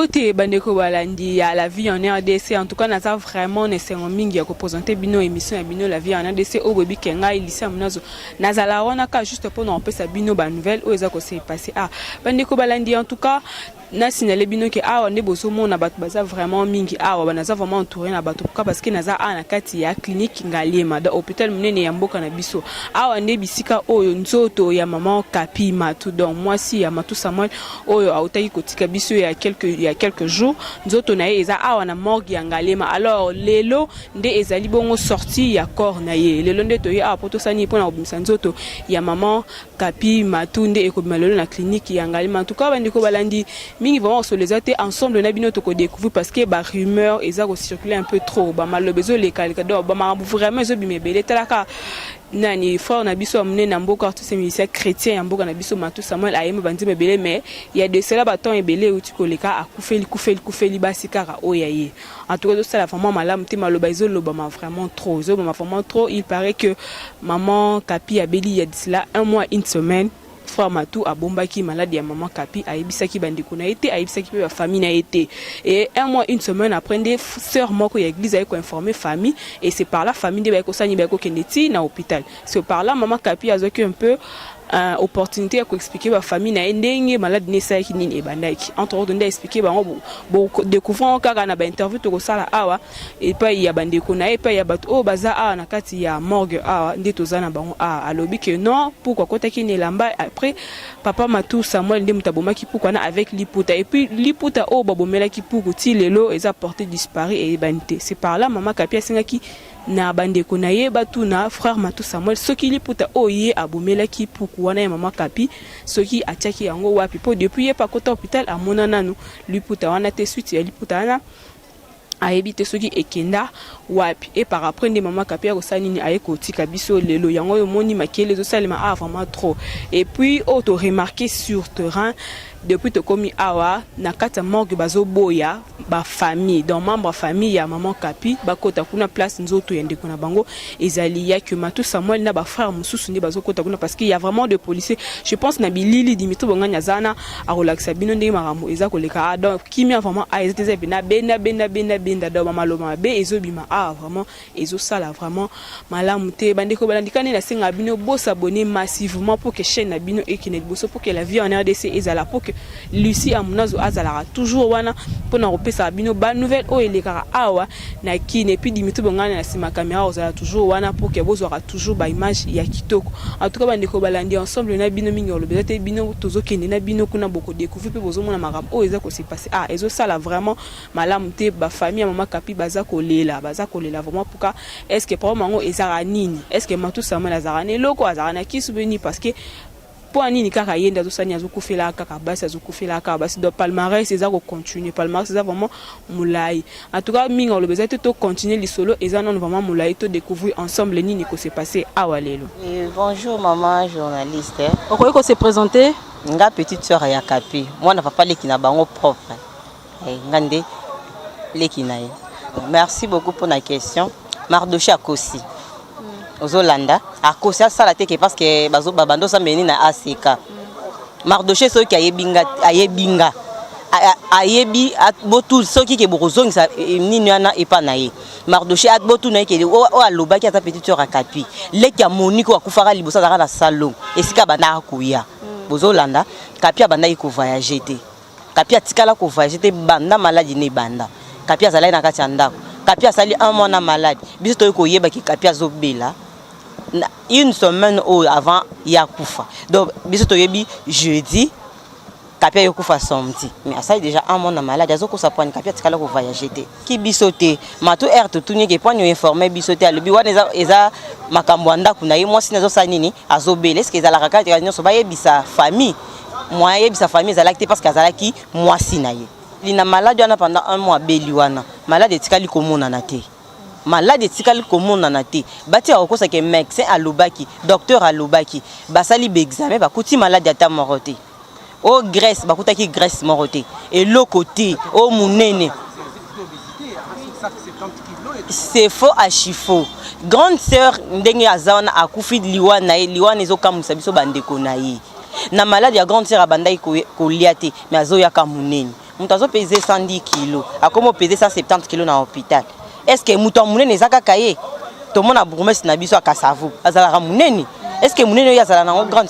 Bote bandeko balandi à la vie en RDC. En tout cas, naza vraiment nécessairement mingi à représenter bino émission à bino la vie en RDC au baby kenga ilisa munazo. Naza la wana ka juste pour nous empêcher sa bino ba nouvelle ou eza ko s'est passé. Ah, bandeko balandi en tout cas. Na signalé bino ke awa ne bozo mona bato baza vraiment mingi awa banaza vraiment entouré na bato parce que naza ana kati ya clinique ngaliema da hôpital munene ya mboka na biso awa ne bisika oyo nzoto ya maman Kapi Matou donc moi si ya Matou Samuel oyo autaki kotika biso ya quelques jours nzoto na ye eza awa na morgue ya ngaliema alors lelo nde ezali bongo sorti ya corps na ye lelo nde to ye awa poto sani pona obimisa nzoto ya maman Kapi Matou nde ekobima lelo na clinique ya ngaliema en tout cas bandiko balandi mingi vraiment sur les athées ensemble na bino to ko découvrir parce que ba rumeur eza ko circuler un peu trop ba malobezo les calcador ba ma vraiment zo bimebele talaka nani frère na biso amné na mboka tous ces miliciens chrétiens mboka na biso Matou Samuel ayema bandi mebele mais il y a de cela baton ebele uti ko leka akufeli basi kaka oyaye en tout cas ça la vraiment malamu te malobezo lo ba vraiment trop zo ba vraiment trop il paraît que maman Kapi abeli il y a de cela un mois une semaine frère Matou a bombaki maladie à maman Kapi a ebisaki bandiko na été a ebisaki pe famille na été et un mois une semaine après des sœurs moko ya église a ko informer famille et c'est par la famille de ba ko sani ba ko kendeti na hôpital c'est par là maman Kapi a zoki un peu opportunité à expliquer ba famille na ndenge malade ne sa kinini ebandaki entre autres nda expliquer ba bo découvrant kaka na ba interview to ko sala awa et pas ya bandeko na et pas ya bato o baza awa na kati ya morgue awa nde tozana bango a alobi que non pourquoi kota kini lamba après papa Matou Samuel nde mutabomaki pourquoi na avec liputa et puis liputa o babomela ki pour ti lelo eza porté disparu et banité c'est par là maman Kapi singaki na bandeko na ye batu na frère Matou Samuel soki liputa oye abomela ki puku wana ya maman Kapi soki atiaki yango wapi po depuis ye pa kota hôpital amona nanu liputa wana te suite ya liputa wana a évité soki ekenda wapi et par après des maman Kapi ko sanini aye ko tika biso lelo yango yo moni makele zo salima a vraiment trop et puis auto remarqué sur terrain depuis to komi awa na kata morgue bazo boya ba famille donc membre famille ya maman Kapi bakota kuna place nzoto yende kuna bango ezali ya que Matou Samuel na ba frère mususu ndi bazo kota kuna parce qu'il y a vraiment de policiers je pense na bilili dimito bonganya zana a relaxa bino ndi marambo eza ko leka donc kimi vraiment a ezete bena benda do maloma be ezobima a vraiment ezo sala vraiment malamu te bandeko balandikane na senga bino bo s'abonner massivement pour que chaîne na bino et kinet boso pour que la vie en RDC ezala pour que Lucie Amunazo azala toujours wana pour na repesa bino ba nouvelle o elekara awa na kine et puis dimito bongana na sima caméra ozala toujours wana pour que bozo aura toujours ba image ya kitoko en tout cas bandeko balandi ensemble na bino mingi lo bezate bino tozo kende na bino kuna boko découvrir pe bozo mona makambo o eza ko se passer ah ezo sala vraiment malamu te ba famille maman Kapi baza kolela vraiment pourquoi est-ce que pour mango ezara nini est-ce que Matou Samuel azara ne loko azara na kisubeni parce que pour nini kaka yenda zo sani azokufela kaka basi azokufela kaka basi do palmarès eza ko continuer palmarès eza vraiment moulai en tout cas minga le besoin to continuer li solo eza non vraiment moulai to découvrir ensemble nini ko se passer awalelo. Bonjour maman journaliste. Okoy ko se présenter nga petite sœur ya Kapi moi na papa leki na bango propre ngande leki na ye. Merci beaucoup pour la question. Mardoché Akosi. Ozolanda. Akosi ça la teke parce que bazo babando sa meni na ACK. Mardoché so ki ayebinga. Ayebi botu so ki ke bozong sa nini na epa na ye. Mardoché at botu na ke o aloba ki ata petite sœur Kapi. Leki ya Moniko akufara libosa za na salon. Esika bana akuya. Bozolanda. Kapi abanda iko voyager te. Kapi atikala ko voyager te banda maladie ne banda. Kapi azalai na kati ya ndako. Kapi asali un mois na malade. Biso to ko yeba ki Kapi azobela. Une semaine avant ya kufa. Donc biso to yebi jeudi Kapi yokufa samedi. Mais asali déjà un mois na malade azoko sa pointe Kapi atikala ko voyager te. Ki biso te Matou air to tunye ke pointe informer biso te alobi wana eza makambo ndako na ye moi sinazo sa nini azobela. Est-ce que ezala kaka te nyonso ba yebisa famille. Moi yebisa famille ezala te parce que azala ki moi sinaye. Lina malade wana pendant un mois beliwana malade etikali komona na te malade etikali komona na te bati akosa ke médecin alobaki docteur alobaki basali be examen bakuti malade ata morote o graisse bakutaki graisse morote et le côté o munene c'est faux à chifo grande sœur ndenge azana akufi liwana ezokamusa biso bandeko na ye na malade ya grande sœur abandai ko liate mais azoya ka munene mutu pesé 110 kg akomo pesé 170 kg na hôpital. Est-ce que mutu munene ezaka kaye to mona bourgmestre na biso akasavu azalaka munene? Est-ce que munene yazala na grande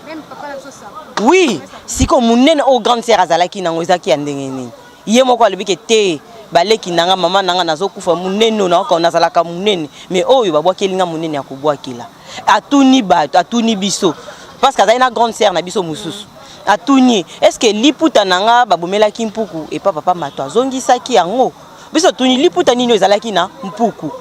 même papa la sosa oui siko munene o grande sœur azalaki nango ezaki ya ndenge nini ye moko alobi ke te baleki nanga mama nanga nazokufa munene na ko nazalaka munene mais oyo babwakelinga munene ya kobwakela atuni bato atuni biso parce que azali na grande sœur na biso mususu atuni est-ce que liputa nanga babomelaki mpuku et papa mato azongisaki yango biso tuni liputa nini ezalaki na mpuku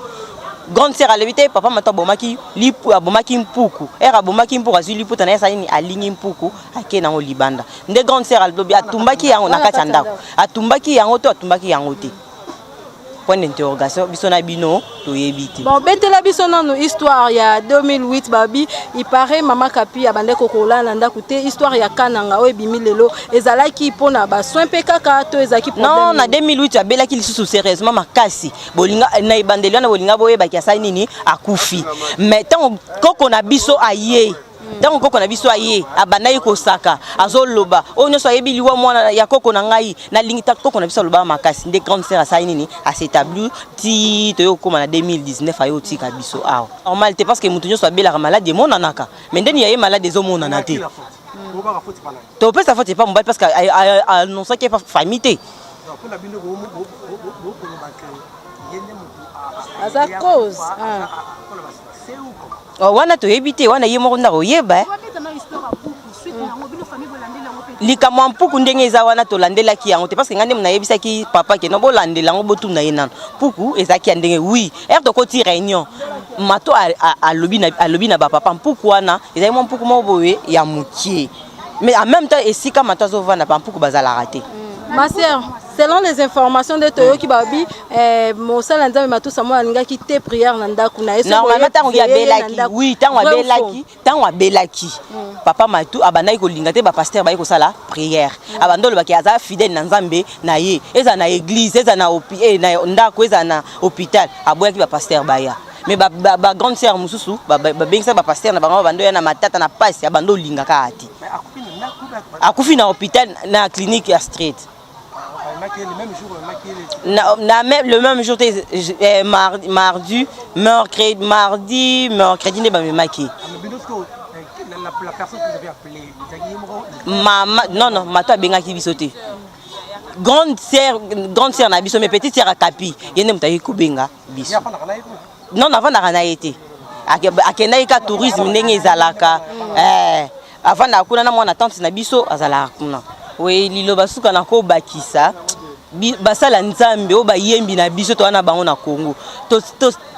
grande sœur alebite papa mato abomaki lipu abomaki mpuku era abomaki mpuku azwi liputa na yesa nini alingi mpuku ake nango libanda nde grande sœur alobi atumbaki yango na kati ya ndako atumbaki yango to atumbaki yango te point d'interrogation biso na bino toyebite bon betela biso nanu histoire ya 2008 babi il paraît mama Kapi abande kokola na ndako te histoire ya kananga o ebimi lelo ezalaki pona ba soin pe kaka to ezaki problème non na 2008 abelaki lisusu sérieusement makasi bolinga na ibandeli na bolinga boyeba ki asali nini akufi mais tant koko na biso aye tant koko na biso aye abandai kosaka azoloba o nyoso ayebi liwa mwana ya koko na ngai na lingita koko na biso loba makasi nde grande sœur asali nini a s'établir ti to koma na 2019 ayo tika biso awa normal te parce que mutu nyoso abelaka malade mona naka mais ndeni yaye malade ezomona na te to pesa faute pas mobile parce que annonce que famille te asa cause wana toyebi wana ye moko ndako yeba likamwa mpuku ndenge eza wana tolandelaki yango te parce que ngande munayebisaki papa ke no bolandela yango botuna ye nano mpuku ezaki ya ndenge oui tokoti réunion mato alobi na bapapa mpuku wana ezali mwa mpuku moko boye ya mokie mais en même temps esika mato azovanda bampuku bazalaka te ma sœur selon les informations de Toyo qui babi mosala nzambe matusa mo alingaki te prière na ndako na eso normalement tango ya belaki oui tango abelaki papa matu abandaki kolinga te ba pasteur bayi kosala prière abandolo baki aza fidèle na nzambe na ye eza na église eza na na ndako eza na hôpital aboyaki ba pasteur baya mais ba grande sœur mususu ba bengisa ba pasteur na bango bando ya na matata na pasi abando linga ka ati akufi na hôpital na clinique ya street le même jour mardi mercredi ne ba me maquiller la personne que vous avez appelée maman non mato abengaki biso te grande sœur na biso mais petite sœur akapi yende mutaki kobenga biso non avant na été akendaki ka tourisme ndenge ezalaka avant na kuna na mwana tante na biso azalaka kuna we liloba suka na ko bakisa basala nzambe o bayembi na biso to wana bango na Congo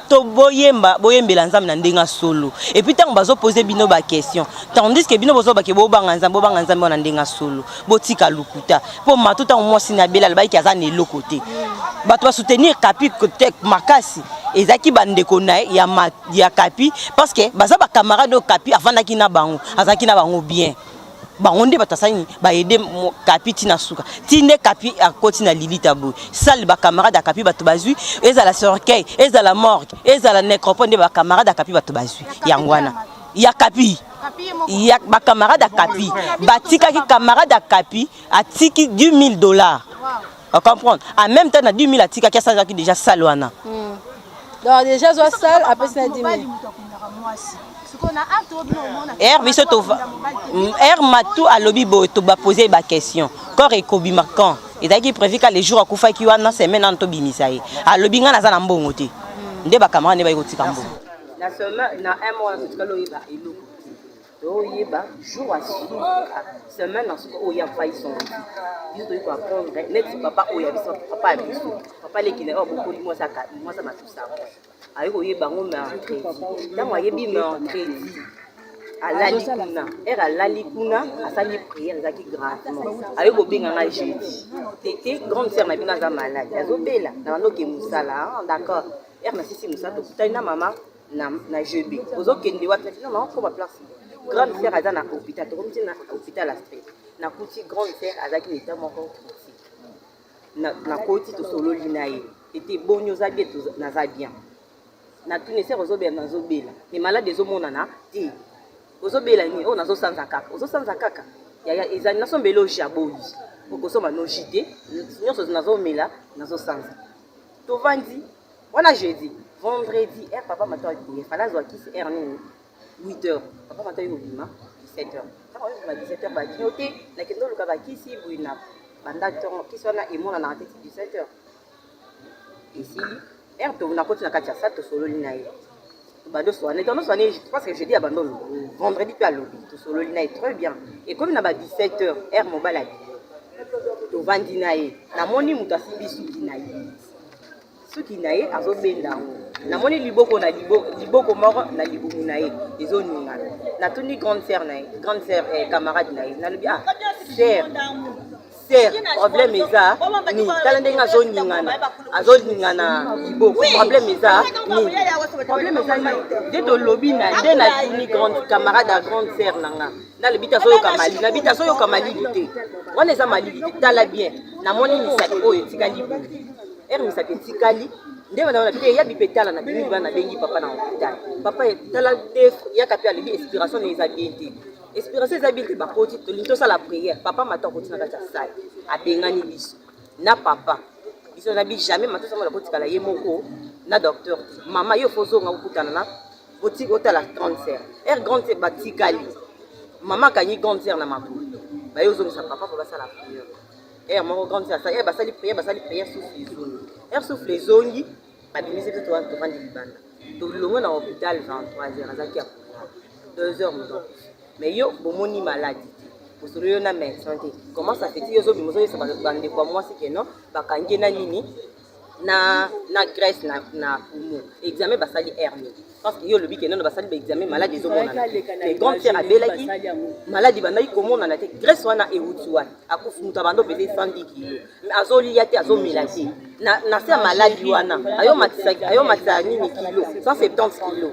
to boyembela nzambe na ndenga solo et puis tant bazo poser bino ba question tandis que bino bozo ba ke bobanga nzambe na ndenga solo botika lukuta po matuta mwasi na bela ba ki azane lokote bato ba soutenir Kapi côté makasi ezaki bandeko na ya Kapi parce que baza ba camarade de Kapi afandaki na bango azaki na bango bien bangonde batasani ba aider Kapi tina suka tinde Kapi akoti na lilita boy sal ba camarade Kapi bato bazui ezala cercueil ezala morgue ezala nécropole de ba camarade Kapi bato bazui yangwana ya Kapi ya ba camarade Kapi batika ki camarade Kapi atiki $10,000 on comprendre en même temps na 10,000 atika ki ça qui déjà salwana donc déjà zo sal après c'est 10,000 biso to matu alobi bo to ba poser ba question corps ekobi marquant ezaki prévu ka les jours akufa ki wana semaine en to bimisa ye alobi nga naza na mbongo te nde ba camarade ba ikotika mbongo na semaine na un mois na tukalo yeba eloko to yeba jour à semaine na suko oya faison biso to apprendre net papa oya biso papa biso papa lekine o bokoli moi ça matusa ayiko yeba ngo mercredi tango ayebi mercredi alali kuna alali kuna asali prière ezaki gravement ayiko benga nga jeudi tete grande sœur na bino za malade azobela na banoke musala d'accord na sisi musala tokutani na mama na jeudi ozokende wapi non ko ba place grande sœur aza na hôpital tokomiti na hôpital à street na kuti grande sœur azaki l'état moko na koti to solo linaye était bonyo za bien na za bien na tune sœur ozobela nazobela mais malade ezomona na ti ozobela ni o nazo sanza kaka Ils ont des loges à Boyi. Pour que ce soit nos JT, nous sommes là, nous sommes sans. Tout vendredi, voilà jeudi, vendredi, papa m'a dit, il fallait voir qui c'est 8h. Papa m'a dit, 17h. Quand on a 17h, bah, il y a des gens qui sont là, qui sont là, et moi, on a 17h. Ici, on a continué à faire ça, tout solo l'inaï. Je pense que jeudi abandonne. Vendredi, puis à l'objet, tout solo l'inaï, très bien. Et comme on a 17h, mon balade. To vandi nae na moni mutasimbi suki nae azobenda na moni liboko moko na libumu nae ezoningana na tuni grande sœur camarade nae na lobi sœur problème eza ni tala ndenge azoningana liboko problème eza ni de to lobi na de na tuni grande camarade à grande sœur nanga na le bita soyo kamali na bita soyo kamali te on eza malili tala bien na moni misaki oyo tikali misaki tikali ndema na te ya bipetala na bimi bana bengi papa na hôpital papa tala def ya kapi alibi inspiration les habiletés inspiration les habiletés ba poti to linto sala prière papa mata kotina kata sai abengani biso na papa biso na bi jamais mata sama la kotikala ye moko na docteur mama yo fozo nga ukutana na poti otala 30 grande batikali maman kanyi grande sœur na mapu ba yo zo sa papa pour ça la prière mon grande sœur ça basali prière souffle les zongi ba bimise to to vandi libanda to longo na hôpital 23h azaki a 2h mais yo bomoni maladie pour sur yo na médecin comment ça fait yo zo bimozo ça bande kwa moi c'est que non ba kangi na nini na graisse na poumon examen basali hernie parce que yo le week-end non basali ba examen maladie zo mona mais grande sœur abelaki maladie banai komona na te graisse wana euti wana akufu muta bando bele 110 kg mais azoli yate azomilaki na se maladie wana ayo matisa nini kilo 170 kg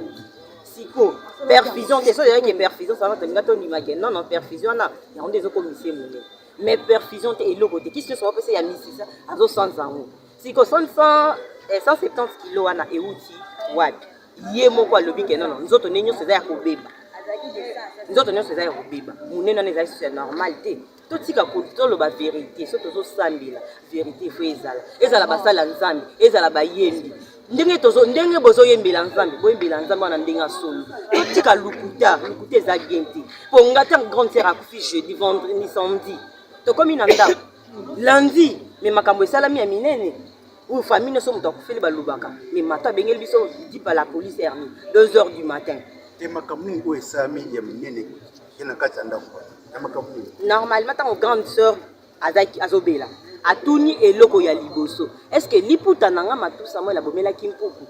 siko perfusion te so yake perfusion ça va te ngato ni make non perfusion na ya onde zo komisie mone mais perfusion te eloko te qui se soit passé ya misisa azo 100 ans siko 170 kg wana euti wapi ye moko alobi ke non nzoto nenyo seza ya kobeba munene na ezali c'est normal te totika kotoloba vérité so tozosambela vérité fo ezala basala nzambe ezala bayembi ndenge bozoyembela nzambe boyembela nzambe wana ndenge asolo totika lukuta eza bien te po ngata grande sœur akufi jeudi vendredi samedi tokomi na ndako lundi me makambo esalami ya minene ou famille ne sont donc fait le balubaka mais matin bengel biso dit par la police hernie 2h du matin et makamuni o esami ya minene ena katanda ko na makamuni normalement tant grande sœur azaki azobela atuni eloko ya liboso est-ce que liputa nanga matusa moi la bomela kimpuku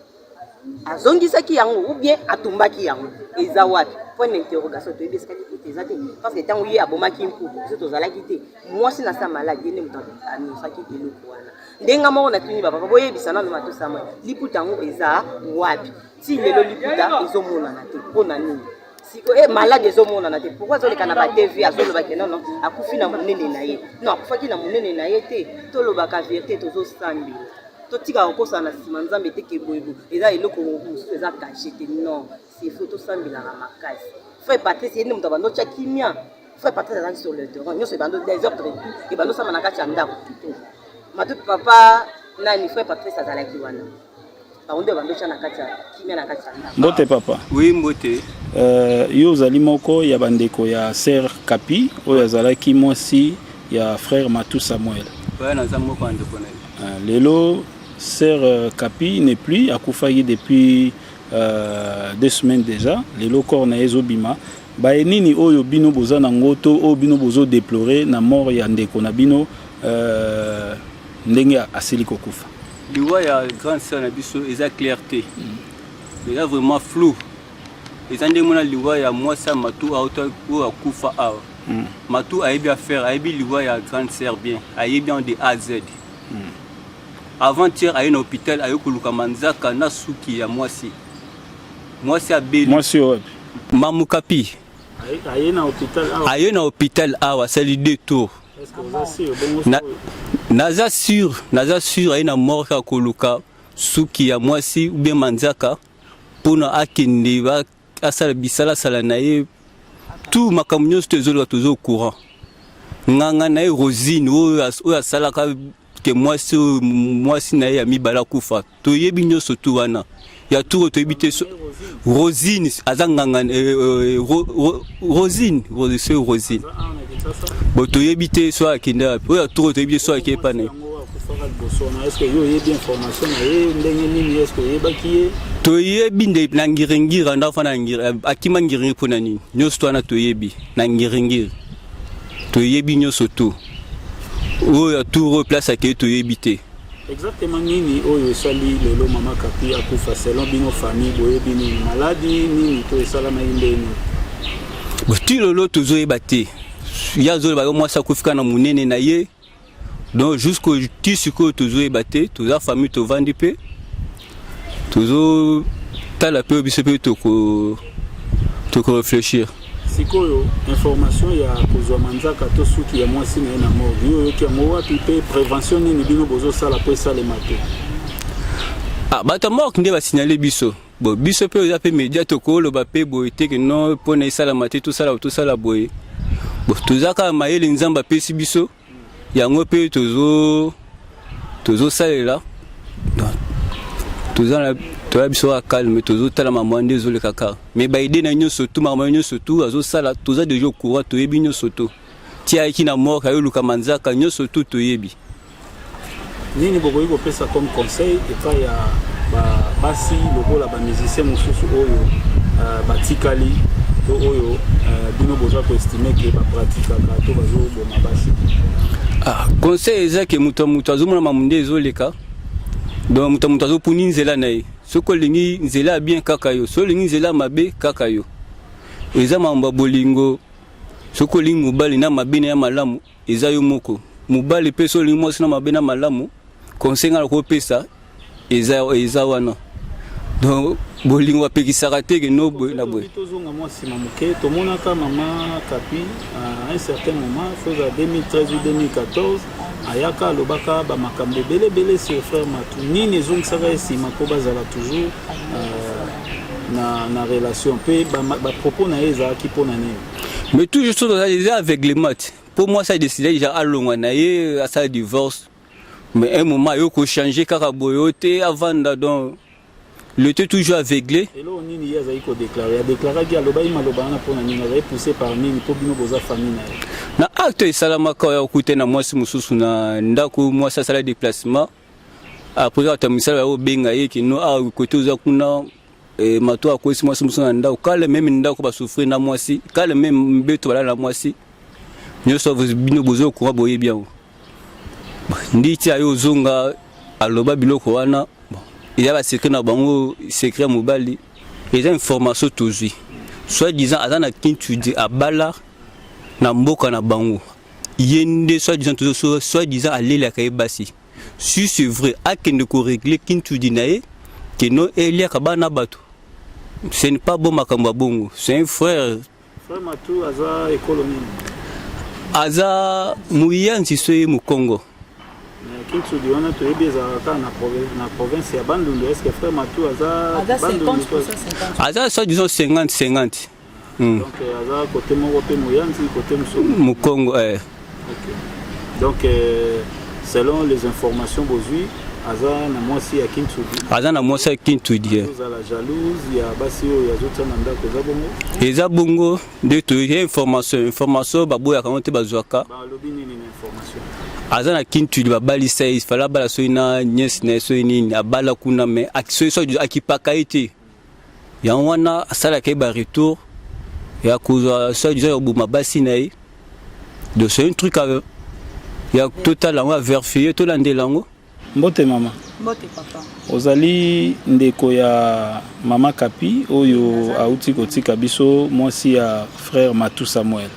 azongisaki yango ou bien atumbaki yango eza wapi point d'interrogation to ebesaka liputa eza te parce que tant oui abomaki mpuku biso tozalaki te moi si na sa maladie ne muta anisaki eloko wana ndenga moko na tuni baba boyebisa nano matusa moi liputa yango eza wapi si lelo liputa ezomonana te mpona nini siko malade ezomonana te pourquoi azoleka na ba TV azolobaki non akufi na monene na ye non akufaki na monene na ye te tolobaka vérité tozosambela totika kokosa na sima nzambe te ke boyebo eza eloko mosusu eza caché te non c'est faux tosambela na makasi frère Patrice yende mutu abando tia kimia frère Patrice azalaki sur le terrain nyonso ebando des ordres et ebando sama na kati ya ndako matu papa nani frère Patrice azalaki wana baonde bando tia na kati ya kimia na kati ya ndako. Mbote papa. Oui mbote. Yo ozali moko ya bandeko ya sœur Kapi oyo azalaki mwasi ya frère Matou Samuel. Ouais na zambo kwa ndeko na. Lelo sœur Kapi n'est plus akufaki depuis 2 semaines déjà. Lelo corps na ezobima. Ba nini oyo bino boza na ngoto o bino bozo déplorer na mort ya ndeko na bino ndenge asili kokufa. Liwa ya grande sœur na biso eza clarté. Il est vraiment flou. Les gens qui liwa ya moi ça Matou auto ou akufa awa. Matou a bien faire, a bien liwa ya grande sœur bien, a bien de A à Z. Avant-hier à un hôpital à Yokuluka Manzaka na suki ya moi si a beli. Moi si ouais. Mamou Kapi. Aye na hôpital awa. Aye na hôpital awa, c'est le détour. Est-ce que vous assure naza sûr aye na mort ka koluka suki ya moi si ou bien Manzaka pour na akende ba asala bisala sala na ye tout makambo nyonso tozoloka tozo au courant nganga na Rosine oyo asalaka ke mwasi na ye ya mibala kufa toyebi nyonso tu wana ya tour toyebi te Rosine aza nganga Rosine bo toyebi te so akende api oyo ya tour toyebi te so ake pa na est-ce que yo yebi information na ye ndenge nini est-ce que yebaki ye toyebi nde na ngiringira ndafa na ngira akima ngiringi mpona nini nyonso tu wana toyebi na ngiringiri toyebi nyonso tu oyo tour place ake toyebi te exactement nini oyo esali lelo mama Kapi akufa selon bino famille boyebi nini maladie nini to esalama ndeni ti lelo tozoyeba te ya zoyeba yo mwasi akufika na munene na ye donc jusqu'au ti sikoyo tozoyeba te toza famille tovandi mpe tozotala mpe biso mpe réfléchir sikoyo information ya kozwa manzaka to suki ya mwasi na ye na morgue yo yoki yango wapi mpe prévention nini bino bozosala mpo esalema te bato ya morgue nde basignale biso bon biso mpe oza mpe média tokoloba mpe boye teke non mpo na esalama te tosala boye bon toza kaka mayele nzambe apesi biso yango mpe tozosalela toza biso kaka calme tozotala makambo nde ezoleka kaka mais baide na nyonso tu makambo nyonso tu azosala toza deja courant toyebi nyonso tu ti ayaki na morgue ayoluka manzaka nyonso tu toyebi nini bokoki kopesa comme conseil epai ya basi lokola bamusicien mosusu oyo batikali to oyo bino boza koestime ke bapratikaka to bazoboma basi conseil eza ke moto azomona makambo nde ezoleka donc moto azopuni nzela na ye soki olingi nzela ya bien kaka yo soki olingi nzela ya mabe kaka yo eza makambo ya bolingo soki olingi mobali na mabe na ya malamu eza yo moko mobali mpe soki olingi mwasi na mabe na malamu conseil nga nakopesa eza wana donc bolingo apekisaka te ke no boye na boye tozonga mwa nsima moke tomonaka mama Kapi à un certain moment foza 2013 ou 2014 ayaka alobaka bamakambo ebelebele sur frère Matou nini ezongisaka ye nsima mpo bazala toujours na relation mpe bapropos na ye ezalaki mpo na nini mais toujours so eza aveuglement mpo moi ça décide déjà alongwa na ye asala divorce mais un moment ayoko changer kaka boye te avanda donc le était toujours aveuglé. Et là, on y a déclaré. Il a déclaré qu'il y a poussé par Nini pour que famille. Na acte salamaka ya okuté na mwasi mususu na ndako mwasi asala déplacement. Après atamisala ya obenga ye kino a côté oza kuna mato akwesi mwasi mususu na ndako kale même ndako ba souffrir na mwasi kale même mbeto bala na mwasi. Nyoso bino bozo ko boye bien. Nditi ayo zonga aloba biloko wana. Il y a secret na bango secret mobali et information toujours soit disant azana kintude abala na mboka na bango yende soit disant toujours soit disant aller la kaibasi si c'est vrai akende ko régler kintude nae que non elia kabana bato ce n'est pas bon makambo bongo c'est un frère Matou aza économie aza muyanzi soye mu Congo Kintu diwana to ebeza na province ya Bandundu est-ce que frère Matou aza 50% aza soit disons 50-50 donc aza côté moko pe moyanzi côté mu Congo OK donc selon les informations bozui aza na mwasi ya Kintu aza na mwasi ya Kintu die aza la jalouse ya basi oyo yazota na ndako eza bongo de to information baboya kango te bazwaka ba lobi nini information azana Kintu babali sai fala bala soina nyes na soini abala kuna me akiso so akipaka ite ya wana asala ke ba retour ya kuza so disait obuma basi nayi de c'est un truc ya total on va vérifier to landelango mbote mama mbote papa ozali ndeko ya mama Kapi oyo auti kotika biso mwasi ya frère Matou Samuel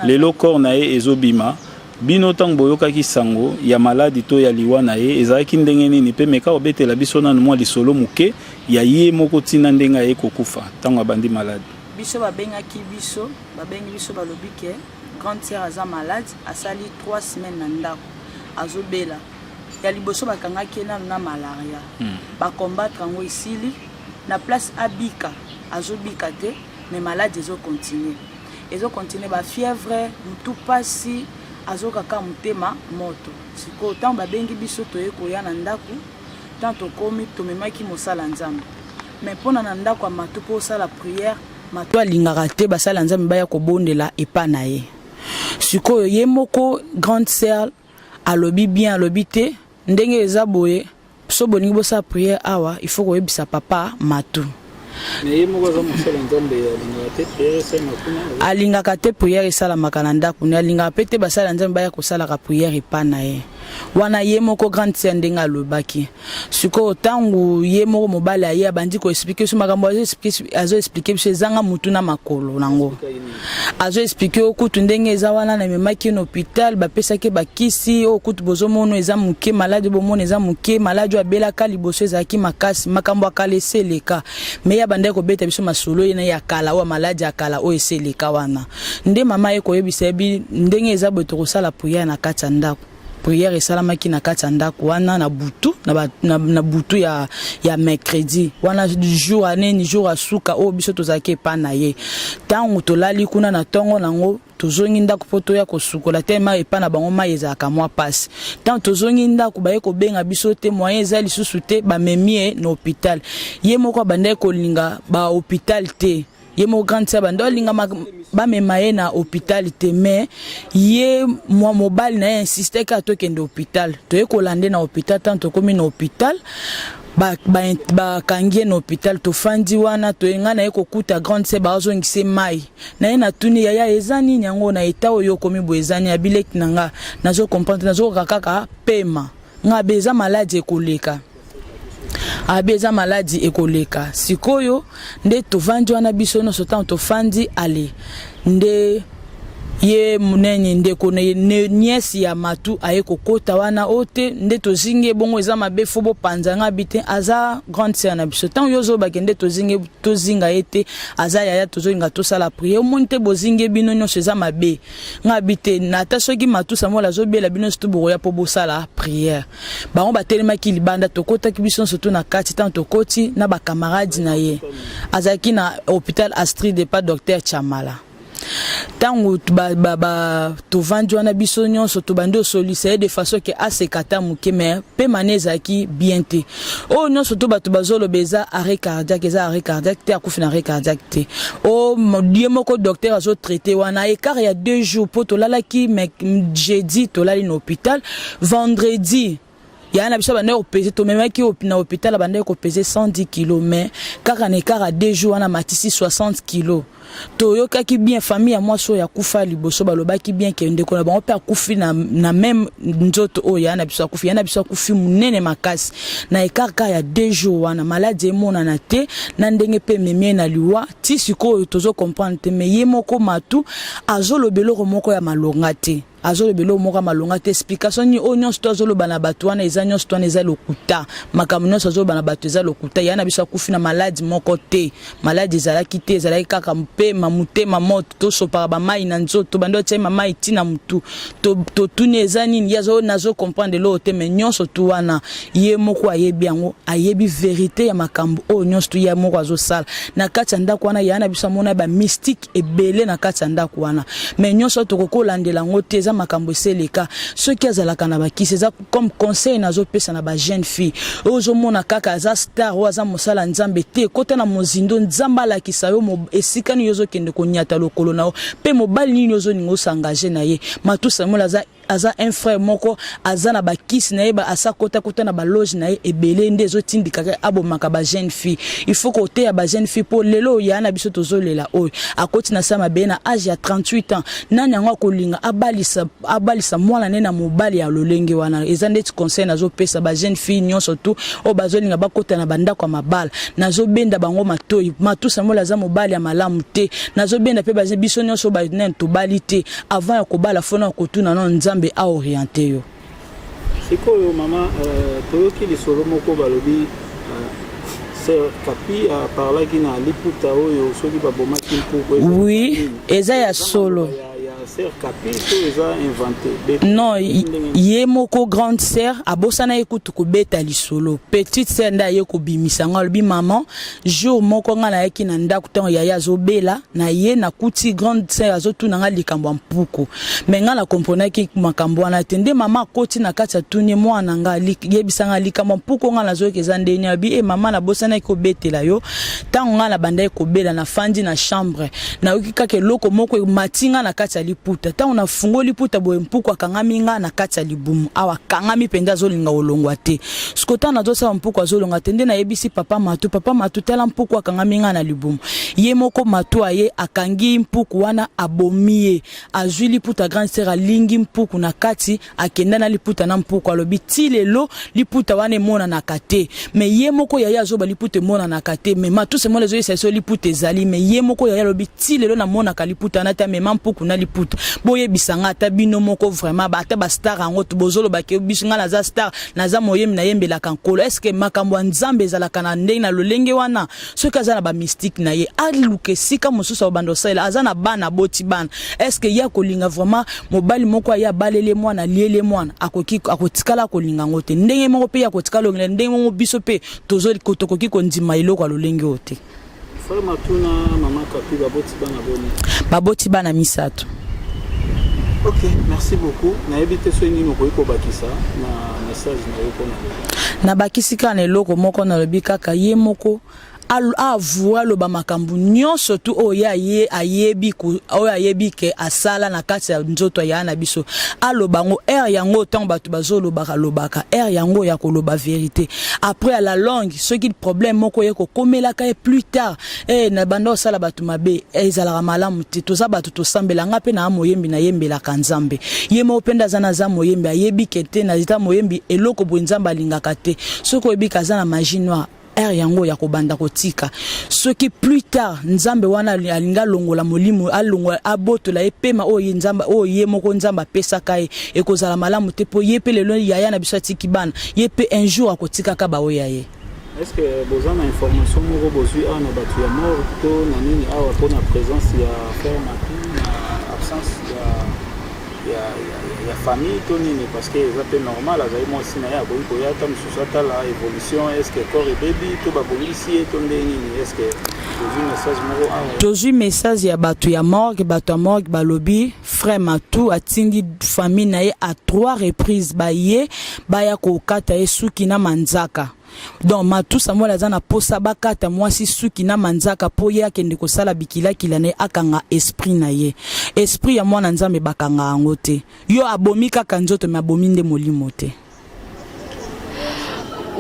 lelo corps na ye ezobima bino tang boyokaki sango ya maladi to ya liwa na ye ezalaki ndenge nini pe meka obetela biso nanu mwa lisolo muke ya ye moko tina ndenga ye kokufa tango abandi maladi biso babengaki biso babengi biso balobi ke grand tiers aza malade asali 3 semaines na ndako azobela ya liboso bakangaki nanu na malaria bakombattre yango esili na place abika azobika te mais malade ezo continuer ba fièvre mutu pasi azokaka motema moto sikoyo ntango babengi biso toye koya na ndako ntango tokomi tomemaki mosala nzambe mais mpona na ndako ya matu mpo osala priere matu alingaka te basala nzambe baya kobondela epa na ye sikoyo ye moko grande sœur alobi bien alobi te ndenge eza boye so bolingi bosala priere awa il faut koyebisa papa matu alingaka te priere esalamaka na ndako ne alingaka mpe te basala nzambe baya kosalaka priere epa na ye wana ye moko grande sœur ndenge alobaki sikoyo ntango ye moko mobali aye abandi koexplike biso makambo azoexplike biso ezanga mutu na makolo nango azoexplike oyo kutu ndenge eza wana na ememaki na hôpital bapesaki bakisi oyo kutu bozomona eza moke maladi bomona eza moke maladi oyo abelaka liboso ezalaki makasi makambo akala eseleka me ya bandaki kobeta biso masolo ye na ya kala oyo maladi akala oyo eseleka wana nde mama ye koyebisa yebi ndenge eza boye tokosala priere na kati ya ndako priere esalamaki na kati ya ndako wana na butu na butu ya mercredi wana jour aneni jour asuka oyo biso tozalaki epa na ye ntango tolali kuna na ntongo nango tozongi ndako mpo toya kosukola te ma epa na bango mai ezalaka mwa pasi ntango tozongi ndako baye kobenga biso te moyen eza lisusu te bamemi ye na hôpital ye moko abandaki kolinga bahôpital te ye moko grande sœur bando alinga bamema ye na hôpital te mais ye mwa mobali na ye insiste ka tokende hôpital toye kolande na hôpital tant tokomi na hôpital bakangi ye na hôpital tofandi wana toyenga na ye kokuta grande sœur bazongise mai na ye na tuni yaya eza nini yango na eta oyo okomi boye eza nini ya bileki na nga nazokomprendre nazokoka kaka pema nga be eza maladi ekoleka abeza maladi ekoleka sikoyo nde tovandi wana biso no sotan tofandi ale nde ye munene ndeko niesi ya matu aye kokota wana ote nde tozinge bongo eza mabefu bo panzanga bite aza grande sœur na biso tant yozo bakende tozinge tozinga ete aza yaya tozoinga tosala prière monte bozinge bino nyonso eza mabe ngabite nata soki matu samola zobela bino sto boya po bosala prière bango batelemaki libanda tokota ki biso surtout na kati tant tokoti na ba camarades na ye azaki na hôpital Astrid pas docteur Chamala tango tovandi wana biso nyonso tobandi osolisa de façon ke asekata muke me pe maneza ki bien te o nyonso to bato bazoloba eza arrêt cardiaque eza arrêt cardiaque te akufi na arrêt cardiaque te o die moko docteur azo traité wana écart ya 2 jours po tolalaki jeudi tolali na hôpital vendredi ya na biso bande ko peser to memaki na hôpital bande ko peser 110 kg mais kaka na écart à 2 jours wana matisi 60 kg toyoka ki bien famille ya moi so ya kufa liboso balobaki bien ke ndeko na bango pe akufi na même nzoto o ya na biso akufi munene makasi na écart ya 2 jours wana maladie mona na te na ndenge pe memie na liwa ti siko tozo comprendre te mais ye moko matu azolobelo moko ya malonga te azolobelo moko malonga te explication ni onyon sto azoloba na bato wana eza nyon sto eza lokuta makambo nyonso azoloba na bato eza lokuta ya na biso akufi na maladie moko te maladie ezalaki te ezalaki kaka mpe mamutema moto to sopa ba mai na nzoto bando tse mama itina mutu to tuni eza nini yazo nazo comprendre lo te mais nyonso tu wana ye moko ayebi yango ayebi vérité ya makambo o nyonso tu ya moko azosala na kati ya ndako wana ya na biso mona ba mystique ebele na kati ya ndako wana mais nyonso to kokolandela ngo te eza makambo eseleka soki azalaka na bakisi eza comme conseil nazo pesa na ba jeune fille ozo mona kaka aza star o aza mosala nzambe te kota na mozindo nzamba la kisayo esika ni yozo kende konyata lokolo nao pe mobali ni yozo ningo s'engager na ye matu samola aza un frère moko aza na bakisi na ye ba asa kota na ba loge na ye ebele nde zo tindika abo maka ba jeune fille il faut côté ya ba jeune fille pour lelo ya na biso tozolela oyo akoti na sama be na âge ya 38 ans nani yango kolinga abalisa mwana ne na mobali ya lolenge wana eza ndeti conseil nazo pesa ba jeune fille nyonso tu o bazolinga bakota na banda kwa mabala nazo benda bango matoyi matu samola za mobali ya malamu te nazo benda pe ba biso nyonso ba nen to balite avant ya kobala fona kotuna non nzambe a orienté yo sikoyo mama toyoki lisolo moko balobi sœur Kapi a parlé qui na liputa oyo soki babomaki mpuko oui eza ya solo sœur Kapi to eza inventé. Non, ye moko grande sœur abosana ekutu ko beta lisolo. Petite sœur nda ye ko bimisanga lobi maman jour moko nga na yaki na ndako tan yaya zo bela na ye na kuti grande sœur azotu na nga likambo mpuko. Mais nga na comprendre ki makambo wana tende mama koti na kati atuni mwana nga yebisanga likambo mpuko nga na zo keza ndeni abi e mama na bosana ko betela yo tan nga na banda ko bela na fandi na chambre na ukika ke loko moko matinga na kati liputa ta una fungo liputa boye mpuko akangami nga na kati libumu awa kangami penda zolinga olongwa te skota na dosa mpuko azolonga tende na yebisi papa matu tala mpuko akangami nga na libumu ye moko matu aye akangi mpuko wana abomie azwi liputa grande sœur alingi mpuko na kati akenda na liputa na mpuko alobi ti lelo liputa wana mona na kate me ye moko yaya azoba liputa mona na kate me matu se mo lezo yeso liputa ezali me ye moko yaya alobi ti lelo na mona ka liputa na ta me mampuku na liputa boye bisanga ta bino moko vraiment ba ta ba star ango to bozolo ba ke bisinga na za star na za moyem na yembela kankolo est-ce que makambo nzambe ezala kana ndenge na lolenge wana so kaza na ba mystique na ye aluke sika mosusu obando sala azana bana boti bana est-ce que ya kolinga vraiment mobali moko ya balele mwana liele mwana akotikala kolinga ngote ndenge moko pe ya kotikala ngene ndenge moko biso pe tozoli kotokoki kondima iloko alolenge ote Frère Matuna maman Kapi baboti bana boni baboti bana misato. Ok, merci beaucoup. Na ebite so ni moko ko bakisa na message na yo kona. Na bakisika na eloko moko na lobi kaka ye moko avouer lo ba makambu nyonso tu oya ye ayebi ku oya yebi ke asala na kati ya nzoto ya na biso aloba ngo yango tant batu bazolo lobaka yango ya ko loba vérité après à la longue ce qui problème moko ye ko komela ka plus tard na bando sala batu mabe ezala malamu te toza batu to sambela ngape na moyembi na yembela kanzambe ye mo penda zana za moyembi ayebi kete na zita moyembi eloko bwenzamba lingaka te soko yebi kazana magie noire yango ya kobanda kotika ce qui plus tard nzambe wana alinga longola molimo alongola abotola epema oye nzamba oye moko nzamba pesa kai ekozala malamu te po yepe lelo yaya na biso tiki bana yepe un jour akotika ka ba oya ye. Est-ce que vous avez une information moko bozui a na batu ya mort to na nini awa pour na présence ya frère Matu na absence ya famille to nini parce que ça peut normal azali moi aussi na ya boyi ko ya tam susata la évolution est-ce que corps et baby to ba policier to nini est-ce que j'ai un message moko a Josu message ya batu ya morgue balobi frère Matu atindi famille na ye à 3 reprises ba ye ba ya ko kata esuki na manzaka. Donc Matu Samuel azana posa bakata mwasi suki na manzaka po ye akende ko sala bikila kilane akanga esprit na ye esprit ya mwana nzambe bakanga angote yo abomi kaka nzoto me abomi nde molimo te.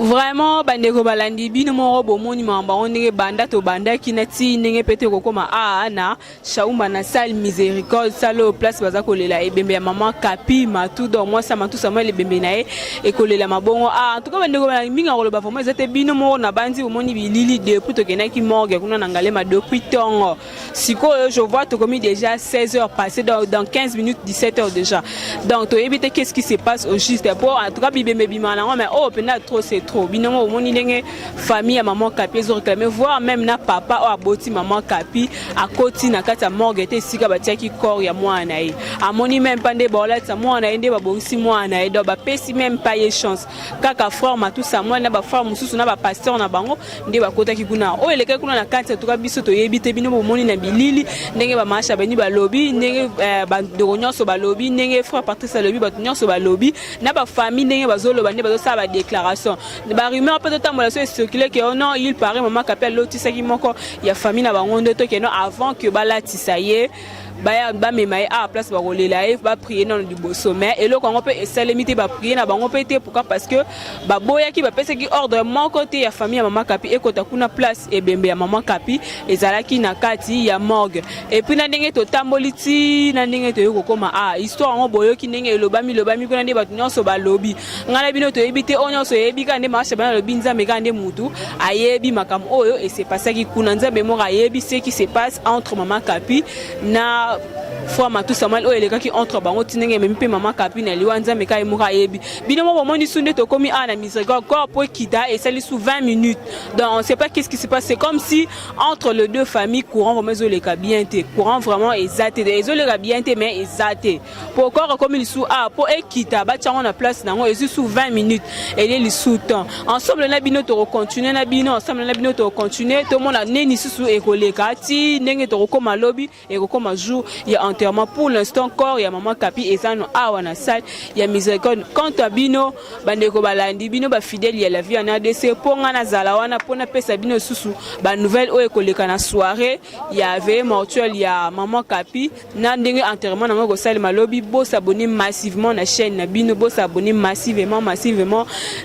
Vraiment bandeko balandi bino moko bomoni mamba onenge banda to banda kinati ndenge pete kokoma na shaumba na salle miséricorde salo place baza kolela ebembe ya maman Kapi Matu donc moi ça Matu Samuel ebembe na e kolela mabongo en tout cas bandeko balandi minga koloba vraiment ezate bino moko na bandi omoni bilili depuis to kenaki morgue kuna na ngalema depuis tongo siko je vois to komi déjà 16h passé dans 15 minutes 17h déjà donc to ebite qu'est-ce qui se passe au juste pour en tout cas bibembe bimana mais pena trop c'est trop binomo omoni ndenge famille ya maman Kapi zo réclamer voir même na papa o aboti maman Kapi akoti na kati ya morgue te sika batiaki corps ya mwana ye amoni même pas nde bolata mwana nde babongisi mwana ye do ba pesi même pas ye chance kaka frère Matu Samuel na ba frère mususu na ba pasteur na bango nde bakotaki kuna o eleke kuna na kati to ka biso to yebi te binomo omoni na bilili ndenge ba masha beni ba lobby ndenge ba ndonyoso ba lobby ndenge frère Patrice lobby ba nyonso ba lobby na ba famille ndenge bazolo bande bazo sa ba déclaration ba rumeur peut être moi circuler que non il paraît maman Kapi lotisa ki moko ya famille na bango ndo to que non avant que balatisa ye ba memaye à place ba rolela e ba prier dans du beau sommet et le Congo peut essayer ba prier na bango pété pourquoi parce que ba boya ki ba pesa ki ordre mon côté ya famille ya maman Kapi e kota kuna place e bembe ya maman Kapi ezalaki na kati ya morgue et puis na ndenge to tamboliti na ndenge to yoko koma histoire ngo boyo ki ndenge lobami kuna nde ba nyonso ba lobby ngala bino to ebite onyoso ebi ka nde marche bana lobi nzambe ka nde mutu ayebi makam oyo et c'est passé ki kuna nzambe mo ayebi ce qui se passe entre maman Kapi na fois Matou Samuel o eleka ki entre bango tinenge même pe maman Kapi na liwanza meka emuka yebi bino mo moni sunde to komi ana miséricorde corps pour kita et celle sous 20 minutes donc on sait pas qu'est-ce qui se passe c'est comme si entre les deux familles courant vraiment les bien té courant vraiment exacté les les bien té mais exacté pour corps comme il sous a pour kita ba tchango na place nango et sous 20 minutes et les sous temps ensemble na bino to continuer na bino ensemble na bino to continuer tout le monde a neni sous et koleka ti ndenge to koma lobby et koma jour il y a enterrement pour l'instant encore il y a maman Kapi et ça no awa na salle il y a miséricorde quant à bino bandeko balandi bino ba fidèle il y a la vie en ADC pour ngana zala wana pour na pesa bino susu ba nouvelle o ekoleka na soirée il y avait mortuel il y a maman Kapi na ndenge enterrement na ngo salle malobi bo s'abonner massivement na chaîne na bino bo s'abonner massivement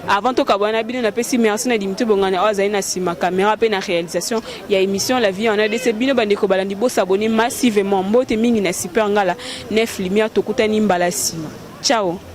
avant to kabana bino na pesi merci na dimité bongana oza na sima caméra pe na réalisation il y a émission la vie en ADC bino bandeko balandi bo s'abonner massivement mbote mingi na super ngala 9 lumière tokutani mbala sima ciao.